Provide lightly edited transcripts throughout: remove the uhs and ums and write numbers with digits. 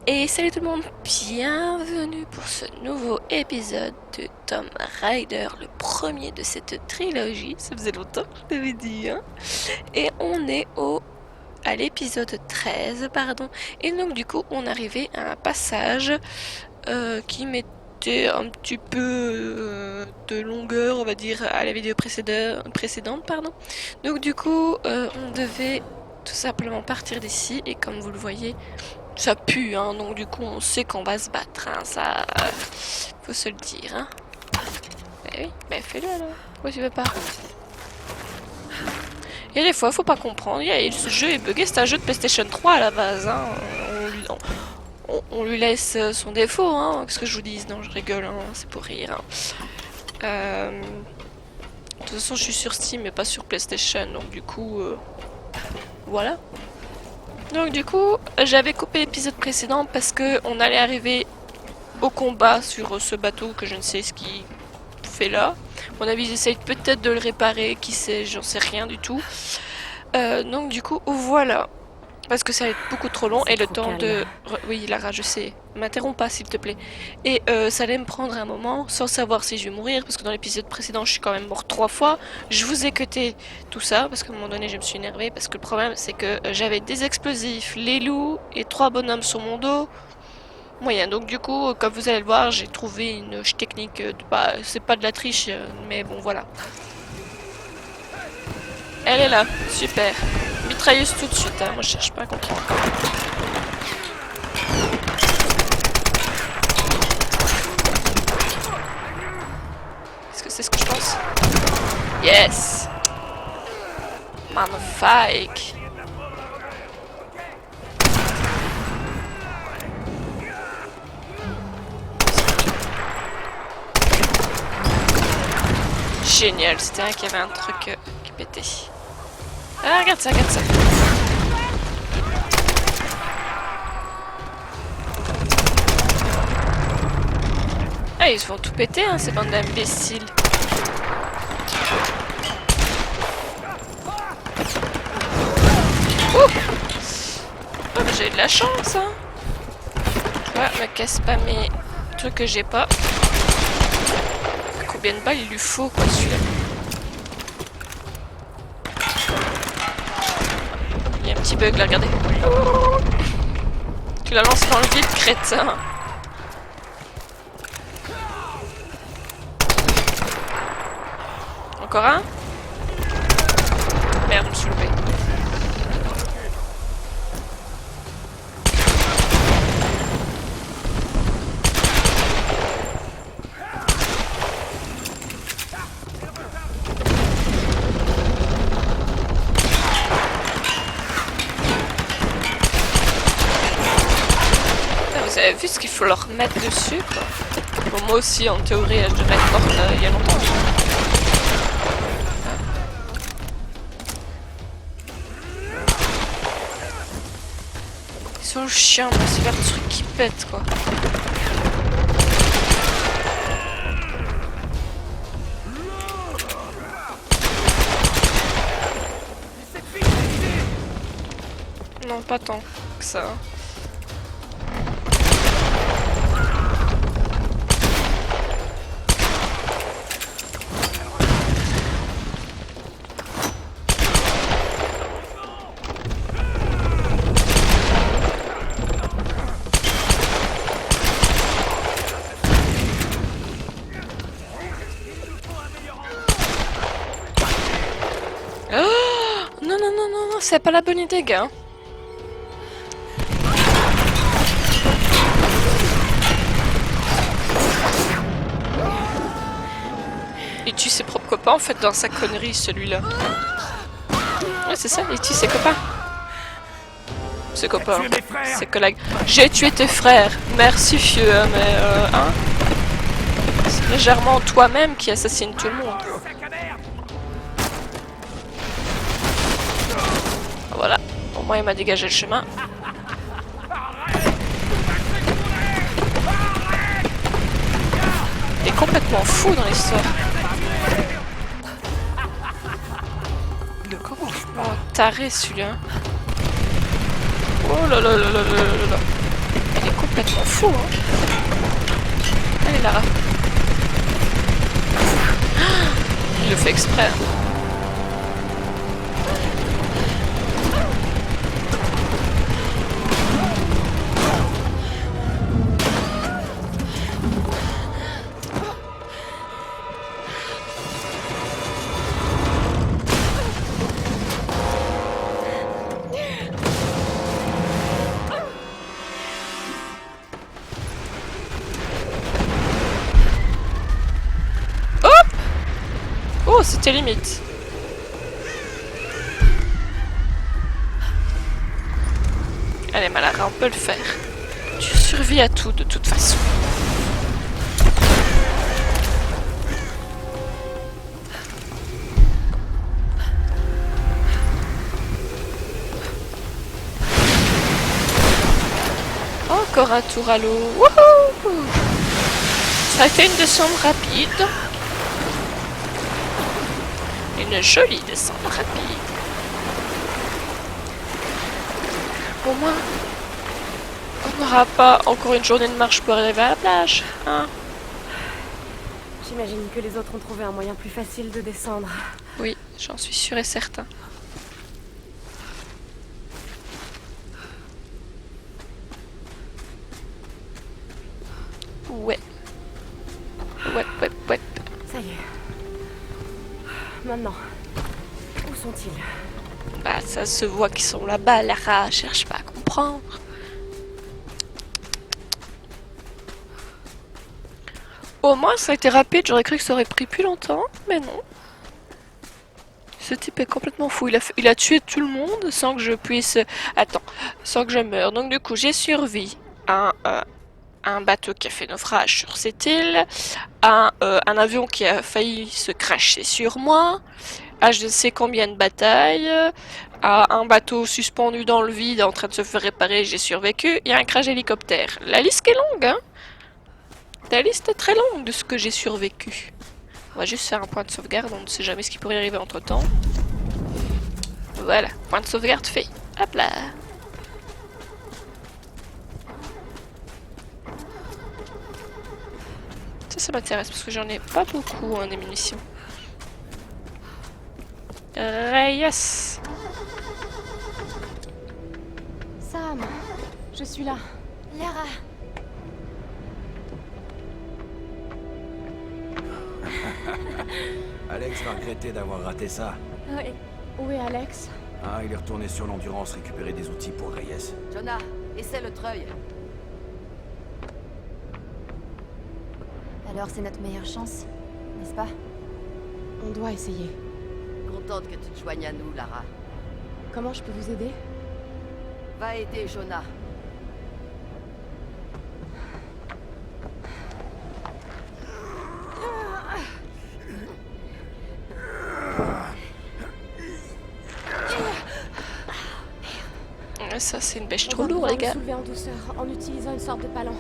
Et salut tout le monde, bienvenue pour ce nouveau épisode de Tomb Raider, le premier de cette trilogie. Ça faisait longtemps que je l'avais dit, hein. Et on est à l'épisode 13, pardon. Et donc du coup, on arrivait à un passage qui mettait un petit peu de longueur, on va dire, à la vidéo précédente, pardon. Donc du coup, on devait tout simplement partir d'ici, et comme vous le voyez, ça pue, hein, donc du coup on sait qu'on va se battre, hein, ça... faut se le dire, hein. Bah oui, bah fais-le alors, pourquoi tu veux pas? Et des fois, faut pas comprendre, ce jeu est bugué, c'est un jeu de PlayStation 3 à la base, hein. On lui laisse son défaut, hein, qu'est-ce que je vous dise? Non, je rigole, hein, c'est pour rire, hein. De toute façon, je suis sur Steam mais pas sur PlayStation, donc du coup, voilà. Donc du coup, j'avais coupé l'épisode précédent parce que on allait arriver au combat sur ce bateau que je ne sais ce qu'il fait là. À mon avis, ils essayent peut-être de le réparer, qui sait, j'en sais rien du tout. Donc du coup, voilà. Parce que ça va être beaucoup trop long et le temps de... Oui, Lara, je sais. M'interromps pas, s'il te plaît. Et ça allait me prendre un moment, sans savoir si je vais mourir, parce que dans l'épisode précédent, je suis quand même mort 3 fois. Je vous ai cuté tout ça, parce qu'à un moment donné, je me suis énervée, parce que le problème, c'est que j'avais des explosifs, les loups et 3 bonhommes sur mon dos. Moyen. Donc du coup, comme vous allez le voir, j'ai trouvé une technique. Bah, c'est pas de la triche, mais bon, voilà. Elle est là, super. Mitrailleuse tout de suite, hein. Moi je cherche pas à comprendre. Est-ce que c'est ce que je pense? Yes! Magnifique! Génial, c'était un qui avait un truc qui pétait. Ah, regarde ça, regarde ça. Ah, ils se font tout péter, hein, ces bandes d'imbéciles. Ouh! Oh, mais j'ai de la chance, hein. Ouais, me casse pas mes trucs que j'ai pas. Combien de balles il lui faut, quoi, celui-là? Il y a un petit bug là, regardez. Oh, tu la lances dans le vide, crétin. Encore un? Merde, je me suis loupé. Vous avez vu ce qu'il faut leur mettre dessus, quoi? Bon, moi aussi, en théorie, je devrais être morte il y a longtemps. Ils sont chiants, mais c'est leur truc qui pète, quoi. Non, pas tant que ça. Oh non, non, non, non, non, c'est pas la bonne idée, gars. Il tue ses propres copains, en fait, dans sa connerie, celui-là. Ouais, c'est ça, il tue ses copains. Ses copains, ses collègues. J'ai tué tes frères. Merci, fieu, mais hein. C'est légèrement toi-même qui assassine tout le monde. Voilà, au moins il m'a dégagé le chemin. Il est complètement fou dans l'histoire. Oh, taré celui-là. Oh là là là là là là là. complètement fou, hein. Allez, Lara. Il le fait exprès. Oh, c'était limite. Allez, Malara, on peut le faire. Tu survis à tout, de toute façon. Encore un tour à l'eau. Wouhou! Ça a été une descente rapide. Une jolie descente rapide. Au moins, on n'aura pas encore une journée de marche pour arriver à la plage, hein? J'imagine que les autres ont trouvé un moyen plus facile de descendre. Oui, j'en suis sûr et certain. Ouais. Ouais. Ça y est. Maintenant, où sont-ils? Bah, ça se voit qu'ils sont là-bas, Lara, cherche pas à comprendre. Au moins, ça a été rapide, j'aurais cru que ça aurait pris plus longtemps, mais non. Ce type est complètement fou, il a tué tout le monde sans que je puisse... Attends, sans que je meure. Donc du coup, j'ai survécu à un bateau qui a fait naufrage sur cette île, à un avion qui a failli se cracher sur moi, à je ne sais combien de batailles, à un bateau suspendu dans le vide en train de se faire réparer, j'ai survécu, et à un crash hélicoptère. La liste est longue, hein? La liste est très longue de ce que j'ai survécu. On va juste faire un point de sauvegarde, on ne sait jamais ce qui pourrait arriver entre temps. Voilà, point de sauvegarde fait. Hop là. Ça m'intéresse parce que j'en ai pas beaucoup, hein, des munitions. Yes. Sam, je suis là. Lara. Alex va regretter d'avoir raté ça. Oui. Où est Alex? Ah, il est retourné sur l'endurance récupérer des outils pour Reyes. Jonah, essaie le treuil. Alors c'est notre meilleure chance, n'est-ce pas? On doit essayer. Contente que tu te joignes à nous, Lara. Comment je peux vous aider? Va aider Jonah. Ça, c'est une bêche On trop va lourde, pouvoir les gars. le soulever en douceur, en utilisant une sorte de palan.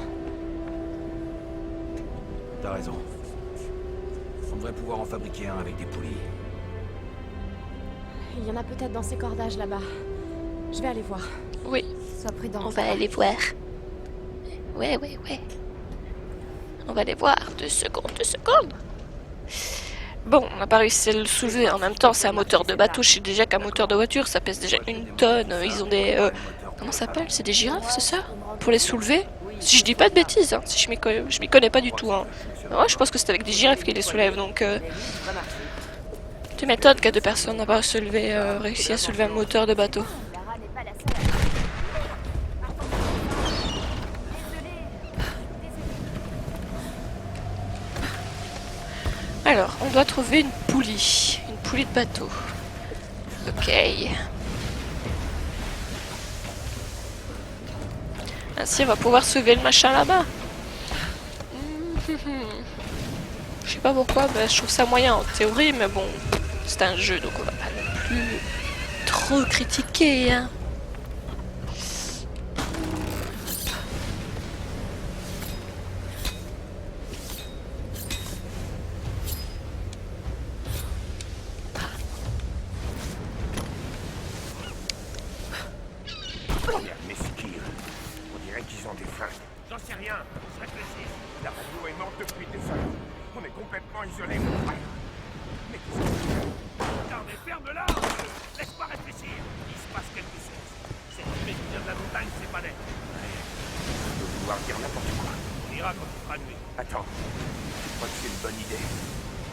T'as raison. On devrait pouvoir en fabriquer un avec des poulies. Il y en a peut-être dans ces cordages là-bas. Je vais aller voir. Oui, Sois prudent. on va aller voir. Ouais. On va aller voir. 2 secondes. Bon, on n'a pas réussi à le soulever. En même temps, c'est un moteur de bateau. Je sais déjà qu'un moteur de voiture, ça pèse déjà 1 tonne. Ils ont des... comment ça s'appelle? C'est des girafes, c'est ça? Pour les soulever? Si je dis pas de bêtises, hein. Si je m'y connais pas du tout, hein. Ouais, je pense que c'est avec des girafes qui les soulèvent, donc... Tu m'étonnes qu'à 2 personnes n'ont pas réussi à soulever un moteur de bateau. Lara n'est pas la seule. Alors, on doit trouver une poulie de bateau. Ok. Ainsi, on va pouvoir soulever le machin là-bas. Je sais pas pourquoi, bah, je trouve ça moyen en théorie, mais bon, c'est un jeu, donc on va pas non plus trop critiquer, hein. Mes skills. On dirait qu'ils ont des fringues. dire n'importe quoi. On ira quand il fera nuit. Attends, je crois que c'est une bonne idée.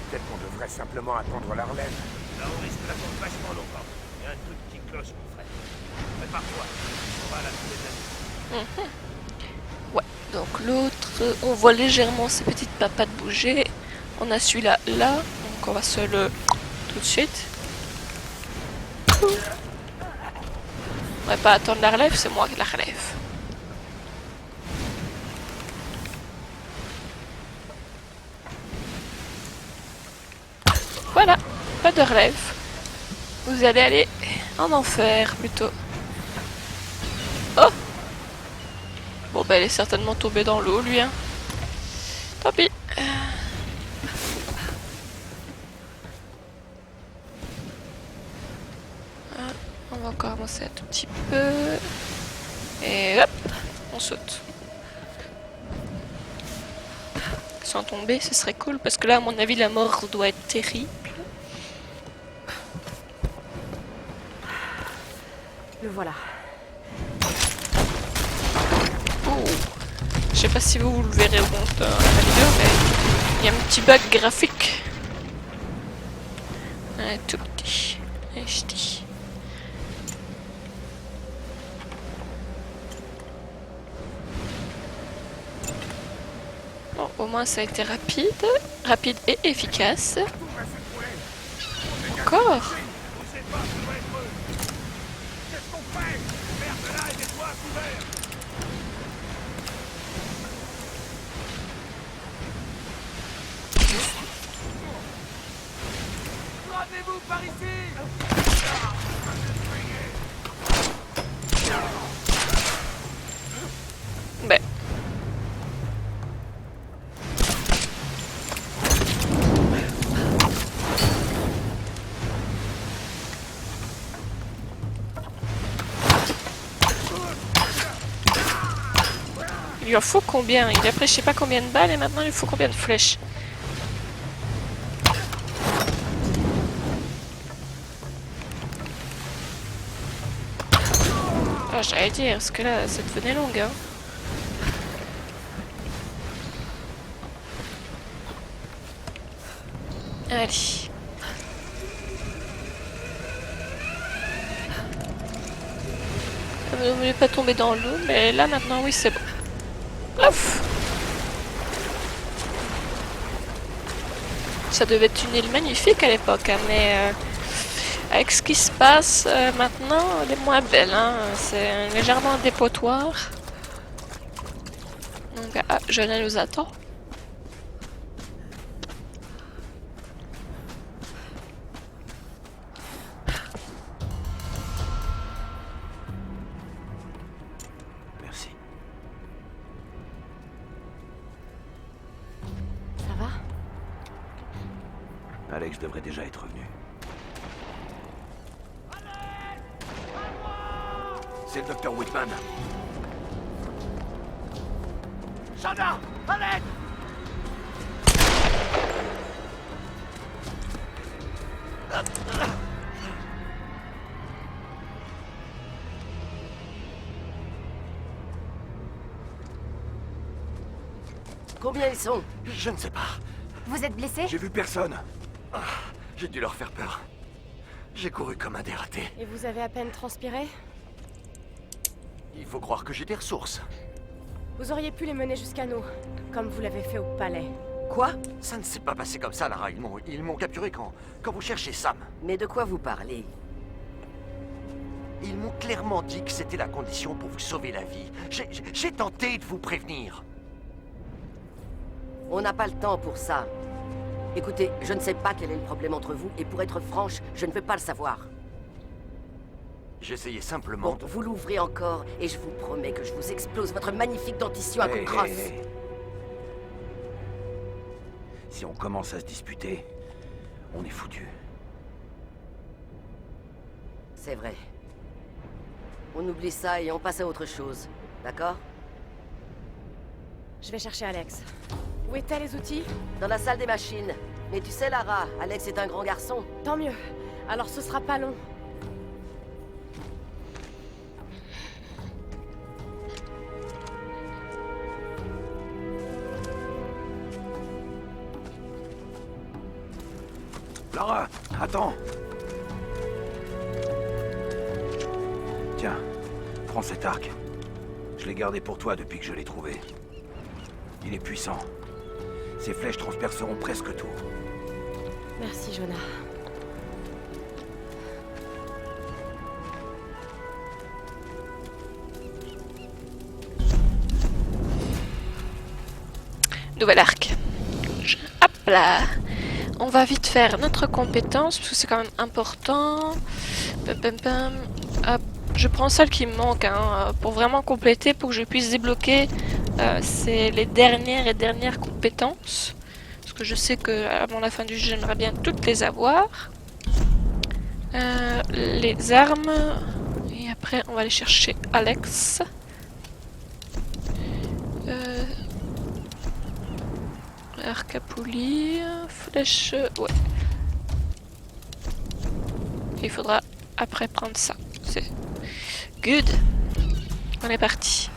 Peut-être qu'on devrait simplement attendre la relève. Là, on risque d'attendre vachement longtemps. Il y a un truc qui cloche, mon frère. Prépare-toi. On va à la tous les amis. Ouais, donc l'autre, on voit légèrement ses petites papates bouger. On a celui-là là, donc on va se le tout de suite. On va pas attendre la relève, c'est moi qui la relève. Voilà, pas de relève. Vous allez aller en enfer plutôt. Oh! Bon bah elle est certainement tombée dans l'eau lui hein. Tant pis. On va encore avancer un tout petit peu. Et hop, on saute. Sans tomber, ce serait cool parce que là à mon avis la mort doit être terrible. Le voilà. Oh. Je sais pas si vous le verrez au monteur à la vidéo, mais il y a un petit bug graphique. Un tout petit. Un ch'ti. Bon, au moins ça a été rapide. Rapide et efficace. Encore? On sait pas, ça doit être eux. Qu'est-ce qu'on fait? Merde là et mets-toi à couvert. Rendez-vous par ici. Ben. Il lui en faut combien? Il a pris je sais pas combien de balles et maintenant il lui faut combien de flèches? Ah, j'allais dire, parce que là, ça devenait long, hein. Allez. Ne voulais pas tomber dans l'eau, mais là, maintenant, oui, c'est bon. Ouf! Ça devait être une île magnifique à l'époque, hein, mais avec ce qui se passe maintenant, elle est moins belle. Hein, c'est légèrement un dépotoir. Donc, ah, Jonah nous attend. Merci. Ça va? Alex devrait déjà être revenu. C'est le docteur Whitman. Shana, à l'aide. Combien ils sont? Je ne sais pas. Vous êtes blessé? J'ai vu personne. Ah, j'ai dû leur faire peur. J'ai couru comme un dératé. Et vous avez à peine transpiré? Il faut croire que j'ai des ressources. Vous auriez pu les mener jusqu'à nous, comme vous l'avez fait au palais. Quoi? Ça ne s'est pas passé comme ça, Lara. Ils m'ont capturé quand vous cherchez Sam. Mais de quoi vous parlez? Ils m'ont clairement dit que c'était la condition pour vous sauver la vie. J'ai tenté de vous prévenir. On n'a pas le temps pour ça. Écoutez, je ne sais pas quel est le problème entre vous, et pour être franche, je ne veux pas le savoir. J'essayais simplement Bon, vous l'ouvrez encore, et je vous promets que je vous explose votre magnifique dentition à coups de crosse. Hey. Si on commence à se disputer, on est foutu. C'est vrai. On oublie ça et on passe à autre chose. D'accord? Je vais chercher Alex. Où étaient les outils? Dans la salle des machines. Mais tu sais, Lara, Alex est un grand garçon. Tant mieux. Alors ce sera pas long. Lara, attends. Tiens, prends cet arc. Je l'ai gardé pour toi depuis que je l'ai trouvé. Il est puissant. Ces flèches transperceront presque tout. Merci, Jonah. Nouvel arc. Hop là. On va vite faire notre compétence parce que c'est quand même important. Pam, pam, pam. Hop. Je prends celle qui me manque hein, pour vraiment compléter, pour que je puisse débloquer c'est les dernières compétences. Parce que je sais que avant la fin du jeu, j'aimerais bien toutes les avoir. Les armes. Et après, on va aller chercher Alex. Arc à poulie, flèche, ouais. Il faudra après prendre ça. C'est good. On est parti.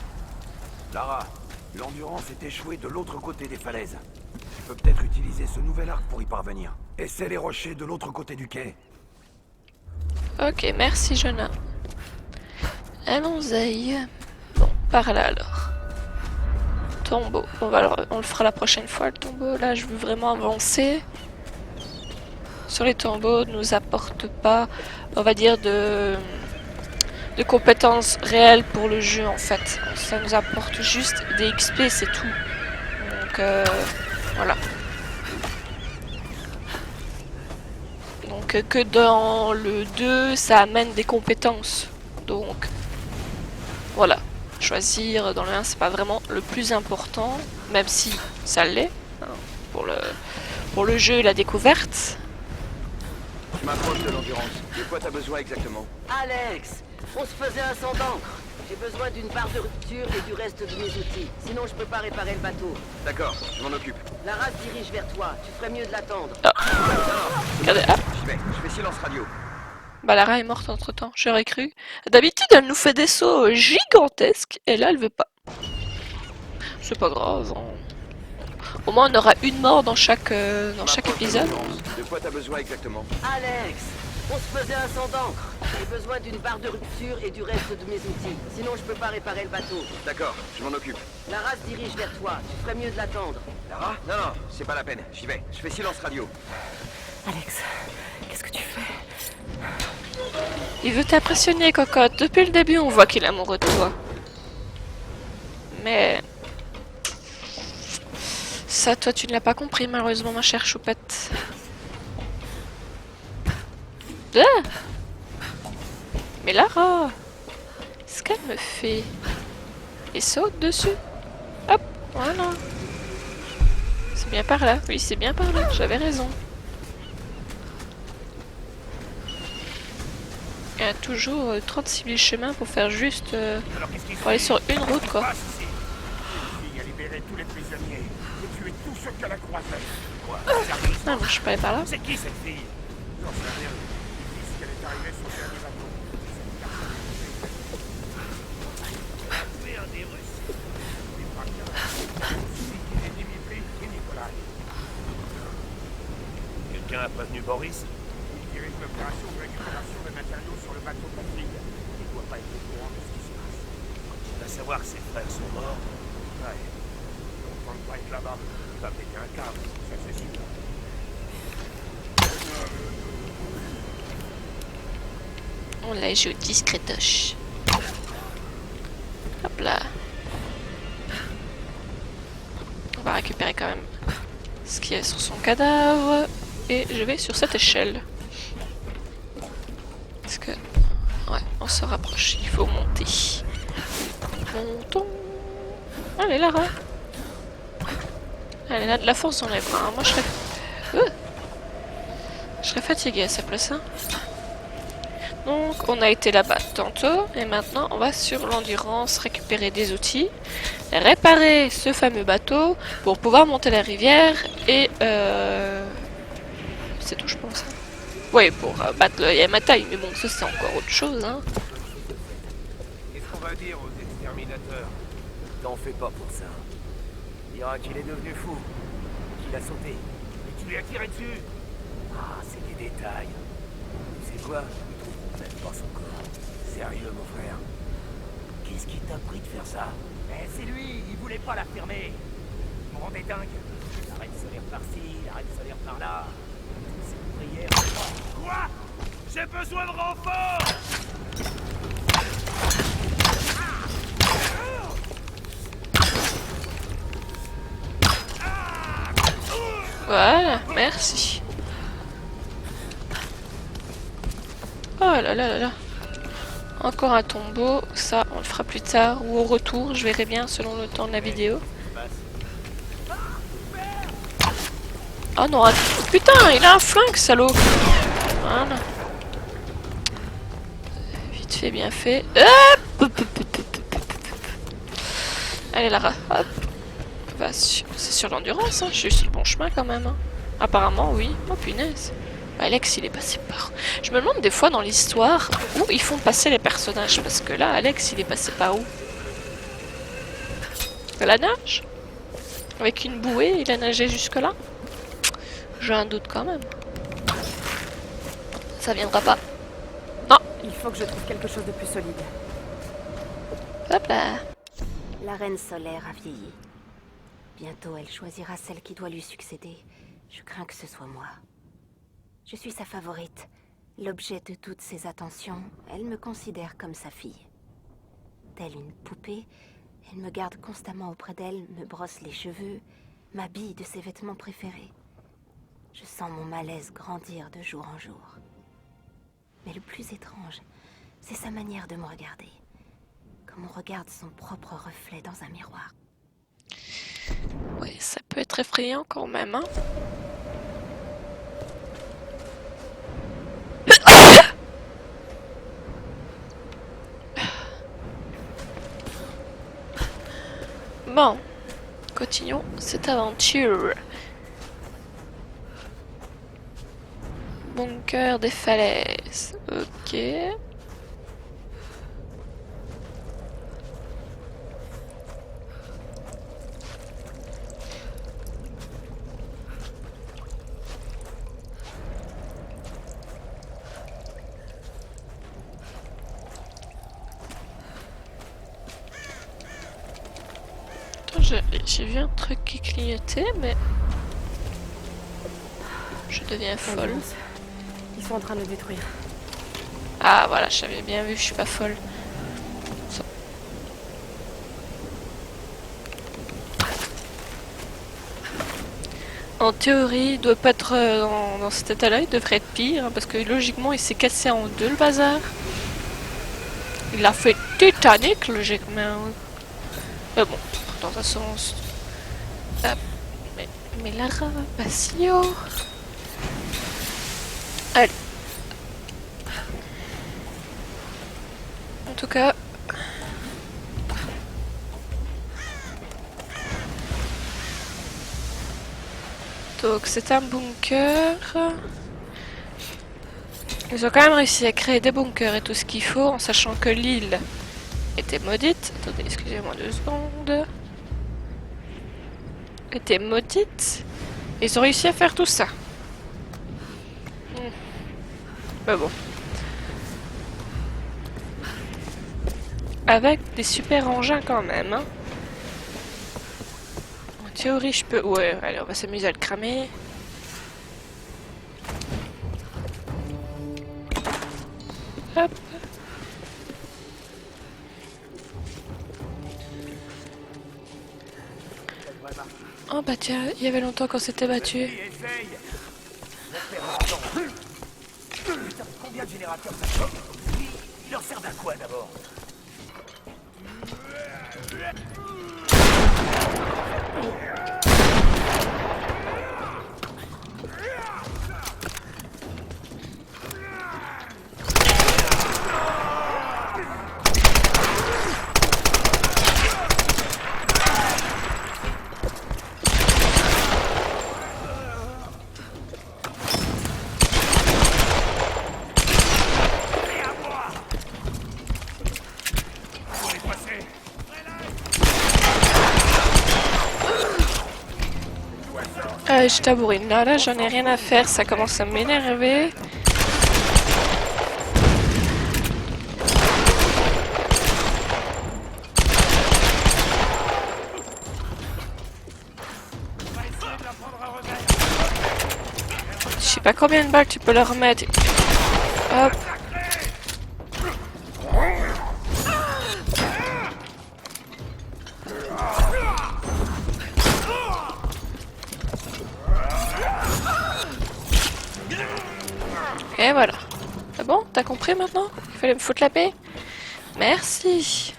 Lara, l'endurance est échouée de l'autre côté des falaises. Tu peux peut-être utiliser ce nouvel arc pour y parvenir. Essaie les rochers de l'autre côté du quai. Ok, merci Jonah. Allons-y. Bon, par là alors. Tombeau. On le fera la prochaine fois, le tombeau. Là, je veux vraiment avancer. Sur les tombeaux, ne nous apporte pas, on va dire, de compétences réelles pour le jeu, en fait. Ça nous apporte juste des XP, c'est tout. Donc, voilà. Donc, que dans le 2, ça amène des compétences. Donc, voilà. Choisir dans le 1, c'est pas vraiment le plus important, même si ça l'est, hein, pour le jeu et la découverte. Je m'approche de l'endurance. De quoi t'as besoin exactement? Alex, on se faisait un sang d'encre. J'ai besoin d'une barre de rupture et du reste de mes outils. Sinon, je peux pas réparer le bateau. D'accord, je m'en occupe. Lara se dirige vers toi. Tu ferais mieux de l'attendre. Regardez, ah. Je fais silence radio. Bah Lara est morte entre temps, j'aurais cru. D'habitude elle nous fait des sauts gigantesques et là elle veut pas. C'est pas grave. Hein. Au moins on aura une mort dans chaque épisode. De quoi t'as besoin exactement? Alex, on se faisait un sang d'encre. J'ai besoin d'une barre de rupture et du reste de mes outils. Sinon je peux pas réparer le bateau. D'accord, je m'en occupe. Lara se dirige vers toi. Tu ferais mieux de l'attendre. Lara? Non, c'est pas la peine. J'y vais. Je fais silence radio. Alex, qu'est-ce que tu fais? Il veut t'impressionner, cocotte. Depuis le début, on voit qu'il est amoureux de toi. Mais... ça, toi, tu ne l'as pas compris, malheureusement, ma chère choupette. Ah! Mais Lara! Ce qu'elle me fait... Et saute dessus. Hop, voilà. C'est bien par là. Oui, c'est bien par là. J'avais raison. Il y a toujours 36 000 chemins pour faire juste... pour aller sur une route, quoi. Il a libéré tous les prisonniers et tué tous ceux qu'elle a croisés. Quoi? Ah, moi, je suis pas allée par là. C'est qui cette fille? J'en sais rien. Ils disent qu'elle est arrivée sur le dernier bateau. C'est un des Russes. Les braqueurs. Aussi et Dimitri et Nicolas. Quelqu'un a prévenu Boris? Il dirige l'opération de récupération des matériaux sur le bateau Patrick. Il ne doit pas être au courant de ce qui se passe. Il va savoir que ses frères sont morts. Ouais. Content de pas être là-bas. Il va péter un câble, ça c'est sûr. On la joue discretoche. Hop là. On va récupérer quand même ce qu'il y a sur son cadavre. Et je vais sur cette échelle. Parce que... ouais, on se rapproche. Il faut monter. Montons. Allez, Lara. Elle a de la force dans les bras. Hein. Moi, je serais fatiguée à sa place. Hein. Donc, on a été là-bas tantôt. Et maintenant, on va sur l'endurance, récupérer des outils, réparer ce fameux bateau pour pouvoir monter la rivière. Et... c'est tout, je pense. Ouais, pour battre le Yamatai. Mais bon, ça, c'est encore autre chose. Hein. Qu'est-ce qu'on va dire aux exterminateurs? T'en fais pas pour ça. Il dira qu'il est devenu fou, qu'il a sauté. Et tu lui as tiré dessus? Ah, c'est des détails. C'est quoi? Ils trouveront même pas son corps. Sérieux, mon frère? Qu'est-ce qui t'a pris de faire ça? Eh, c'est lui, il voulait pas l'affirmer. Vous me rendez dingue. L'arrêt solaire par-ci, l'arrêt solaire par-là. C'est une prière. Quoi? J'ai besoin de renfort! Voilà, merci. Oh là là là là. Encore un tombeau, ça on le fera plus tard ou au retour, je verrai bien selon le temps de la vidéo. Oh non, putain, il a un flingue, salaud. Voilà. Vite fait, bien fait. Hop. Allez Lara, hop. C'est sur l'endurance, hein. Je suis sur le bon chemin quand même. Hein. Apparemment, oui. Oh punaise. Alex, il est passé par... Je me demande des fois dans l'histoire où ils font passer les personnages. Parce que là, Alex, il est passé par où? À la nage? Avec une bouée, il a nagé jusque-là? J'ai un doute quand même. Ça viendra pas. Non. Il faut que je trouve quelque chose de plus solide. Hop là. La reine solaire a vieilli. Bientôt, elle choisira celle qui doit lui succéder. Je crains que ce soit moi. Je suis sa favorite. L'objet de toutes ses attentions, elle me considère comme sa fille. Telle une poupée, elle me garde constamment auprès d'elle, me brosse les cheveux, m'habille de ses vêtements préférés. Je sens mon malaise grandir de jour en jour. Mais le plus étrange, c'est sa manière de me regarder. Comme on regarde son propre reflet dans un miroir. Ouais, ça peut être effrayant quand même, hein. Bon, continuons cette aventure. Bunker des falaises, ok. J'ai vu un truc qui clignotait, mais je deviens folle. Ils sont en train de le détruire. Ah voilà, j'avais bien vu, je suis pas folle. Ça. En théorie, il doit pas être dans cet état-là, il devrait être pire, hein, parce que logiquement il s'est cassé en deux le bazar. Il a fait Titanic logiquement. Mais bon, dans un sens. Mais Lara, Basio. Allez. En tout cas. Donc c'est un bunker. Ils ont quand même réussi à créer des bunkers et tout ce qu'il faut en sachant que l'île était maudite. Attendez, excusez-moi 2 secondes. Était maudite. Ils ont réussi à faire tout ça. Mais bon. Avec des super engins quand même. Hein. En théorie, je peux... Ouais, allez, on va s'amuser à le cramer. Hop. Oh bah tiens, il y avait longtemps qu'on s'était battu. Essaye. Putain, combien de générateurs ça fait? Il leur sert à quoi d'abord? Je t'abourine. Là, j'en ai rien à faire. Ça commence à m'énerver. Je sais pas combien de balles tu peux leur mettre. Hop. Et voilà. C'est bon? T'as compris maintenant? Il fallait me foutre la paix? Merci.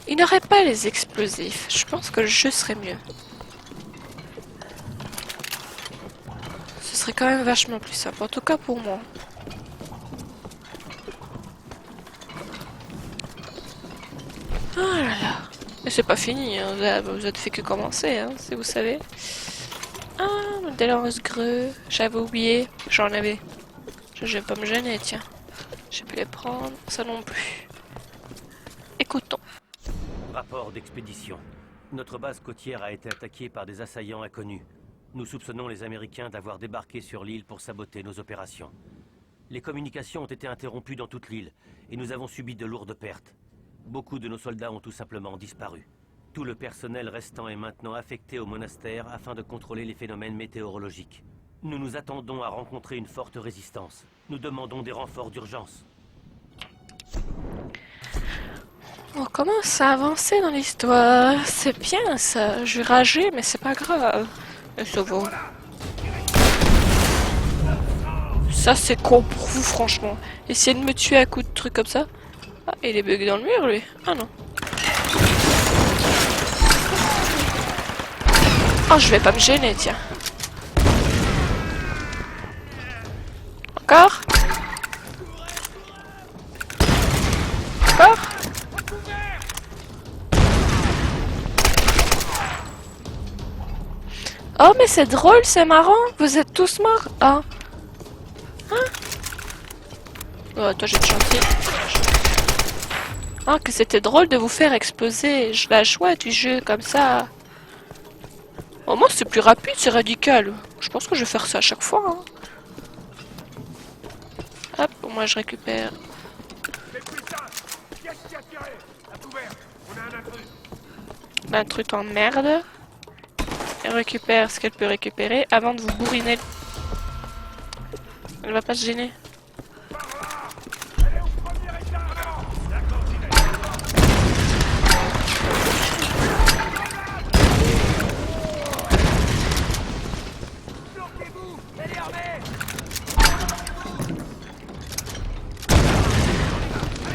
Il n'aurait pas les explosifs. Je pense que le jeu serait mieux. Ce serait quand même vachement plus simple. En tout cas pour moi. Oh là là. Mais c'est pas fini. Hein. Vous êtes fait que commencer, hein, si vous savez. Ah, des lance-greux. J'avais oublié. J'en avais. Je vais pas me gêner, tiens. J'ai pu les prendre. Ça non plus. Écoutons. Rapport d'expédition. Notre base côtière a été attaquée par des assaillants inconnus. Nous soupçonnons les Américains d'avoir débarqué sur l'île pour saboter nos opérations. Les communications ont été interrompues dans toute l'île et nous avons subi de lourdes pertes. Beaucoup de nos soldats ont tout simplement disparu. Tout le personnel restant est maintenant affecté au monastère afin de contrôler les phénomènes météorologiques. Nous nous attendons à rencontrer une forte résistance. Nous demandons des renforts d'urgence. On commence à avancer dans l'histoire. C'est bien ça. Je vais rager, mais c'est pas grave. Et ça va. Ça, c'est con pour vous, franchement. Essayez de me tuer à coups de trucs comme ça. Ah, il est bugué dans le mur, lui. Ah non. Oh, je vais pas me gêner, tiens. Encore? Encore? Oh, mais c'est drôle, c'est marrant. Vous êtes tous morts. Ah. Hein? Oh, toi, j'ai de gentil. Ah, que c'était drôle de vous faire exploser. La joie du jeu, comme ça. Oh, moi, c'est plus rapide, c'est radical. Je pense que je vais faire ça à chaque fois. Hein. Hop, moi, je récupère. L'intrus en merde. Elle récupère ce qu'elle peut récupérer avant de vous bourriner. Elle va pas se gêner.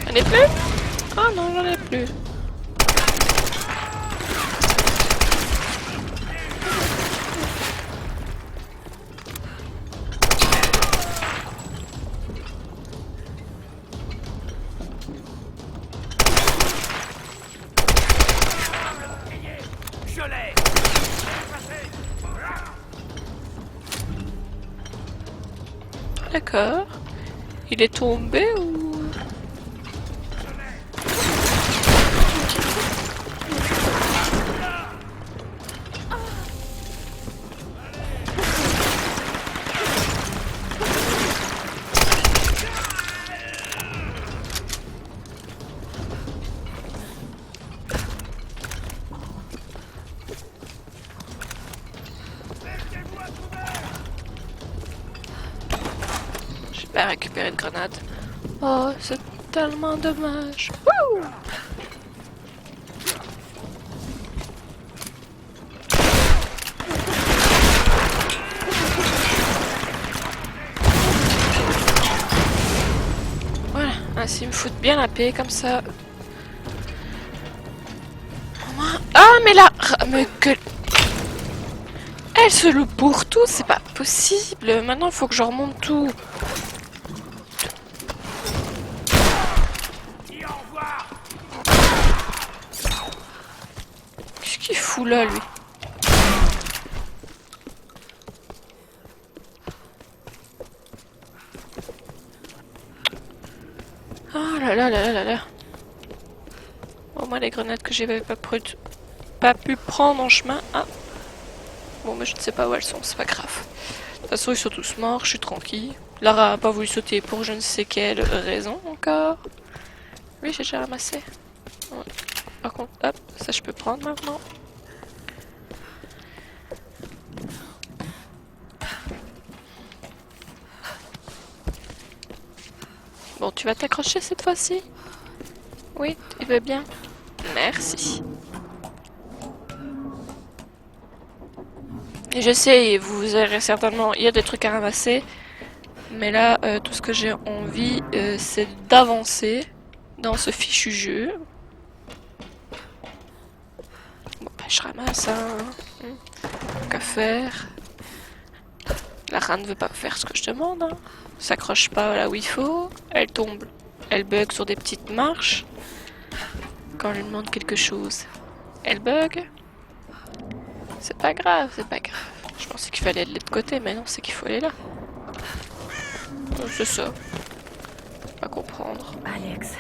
J'en ai plus? Ah non, j'en ai plus. D'accord. Il est tombé ou... Pas récupérer de grenade. Oh, c'est tellement dommage. Wouh! Voilà, ainsi ils me foutent bien la paix comme ça. Ah, mais là, mais que... Elle se loue pour tout, c'est pas possible. Maintenant, il faut que je remonte tout. Qu'est-ce qu'il fout là, lui? Oh là là là là là. Au moins les grenades que j'avais pas prudes. pas pu prendre en chemin. Ah. Bon, mais je ne sais pas où elles sont, c'est pas grave. De toute façon, ils sont tous morts, je suis tranquille. Lara a pas voulu sauter pour je ne sais quelle raison encore. Oui, j'ai déjà ramassé. Ouais. Par contre, hop, ça je peux prendre maintenant. Bon, tu vas t'accrocher cette fois-ci? Oui, tu veux bien? Merci. Et je sais, vous verrez certainement, il y a des trucs à ramasser. Mais là, tout ce que j'ai envie, c'est d'avancer dans ce fichu jeu. Bon, bah, je ramasse, hein. Qu'à faire? Lara ne veut pas faire ce que je demande, hein. S'accroche pas là où il faut. Elle tombe. Elle bug sur des petites marches. Quand on lui demande quelque chose, elle bug. C'est pas grave, c'est pas grave. Je pensais qu'il fallait aller de l'autre côté, mais non, c'est qu'il faut aller là. C'est ça. Pas comprendre. Alex,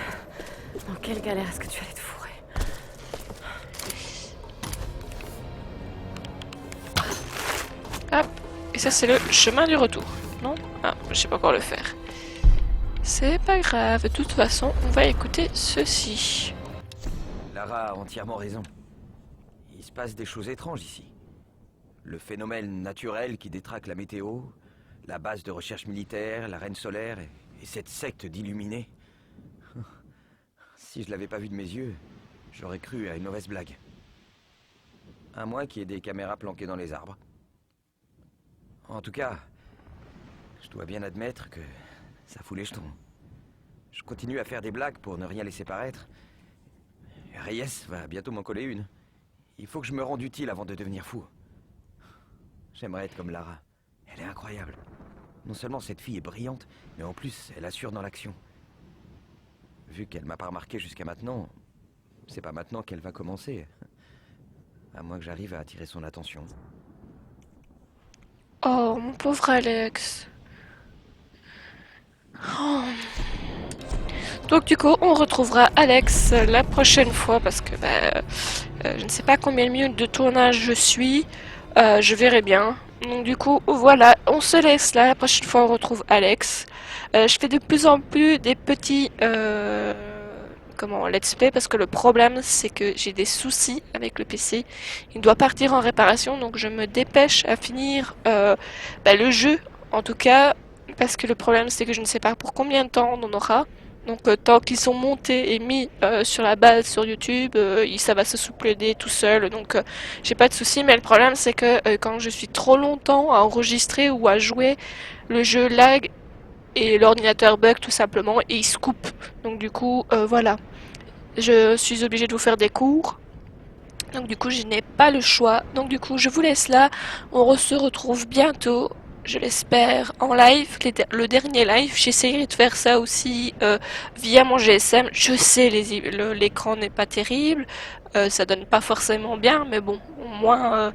dans quelle galère est-ce que tu allais te fourrer? Hop. Et ça, c'est le chemin du retour. Non? Ah, je sais pas encore le faire. C'est pas grave. De toute façon, on va écouter ceci. Lara a entièrement raison. Il se passe des choses étranges ici. Le phénomène naturel qui détraque la météo, la base de recherche militaire, la reine solaire et cette secte d'illuminés. Si je l'avais pas vu de mes yeux, j'aurais cru à une mauvaise blague. À moins qu'il y ait des caméras planquées dans les arbres. En tout cas, je dois bien admettre que ça fout les jetons. Je continue à faire des blagues pour ne rien laisser paraître. Reyes va bientôt m'en coller une. Il faut que je me rende utile avant de devenir fou. J'aimerais être comme Lara. Elle est incroyable. Non seulement cette fille est brillante, mais en plus, elle assure dans l'action. Vu qu'elle m'a pas remarqué jusqu'à maintenant, c'est pas maintenant qu'elle va commencer. À moins que j'arrive à attirer son attention. Oh, mon pauvre Alex. Oh. Donc du coup, on retrouvera Alex la prochaine fois parce que je ne sais pas combien de minutes de tournage je suis. Je verrai bien. Donc du coup, voilà, on se laisse là. La prochaine fois, on retrouve Alex. Je fais de plus en plus des petits let's play parce que le problème, c'est que j'ai des soucis avec le PC. Il doit partir en réparation, donc je me dépêche à finir le jeu, en tout cas, parce que le problème, c'est que je ne sais pas pour combien de temps on en aura. Donc tant qu'ils sont montés et mis sur la base sur YouTube, ça va se suppléder tout seul, donc j'ai pas de soucis. Mais le problème c'est que quand je suis trop longtemps à enregistrer ou à jouer, le jeu lag et l'ordinateur bug tout simplement et il se coupe. Donc du coup voilà, je suis obligée de vous faire des cours. Donc du coup je n'ai pas le choix. Donc du coup je vous laisse là, on se retrouve bientôt. Je l'espère en live, le dernier live. J'essayerai de faire ça aussi via mon GSM. Je sais, l'écran n'est pas terrible, ça donne pas forcément bien, mais bon, au moins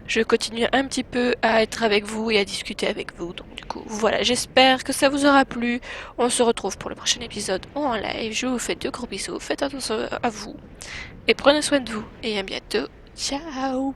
je continue un petit peu à être avec vous et à discuter avec vous. Donc du coup, voilà, j'espère que ça vous aura plu. On se retrouve pour le prochain épisode en live. Je vous fais de gros bisous, faites attention à vous et prenez soin de vous. Et à bientôt. Ciao.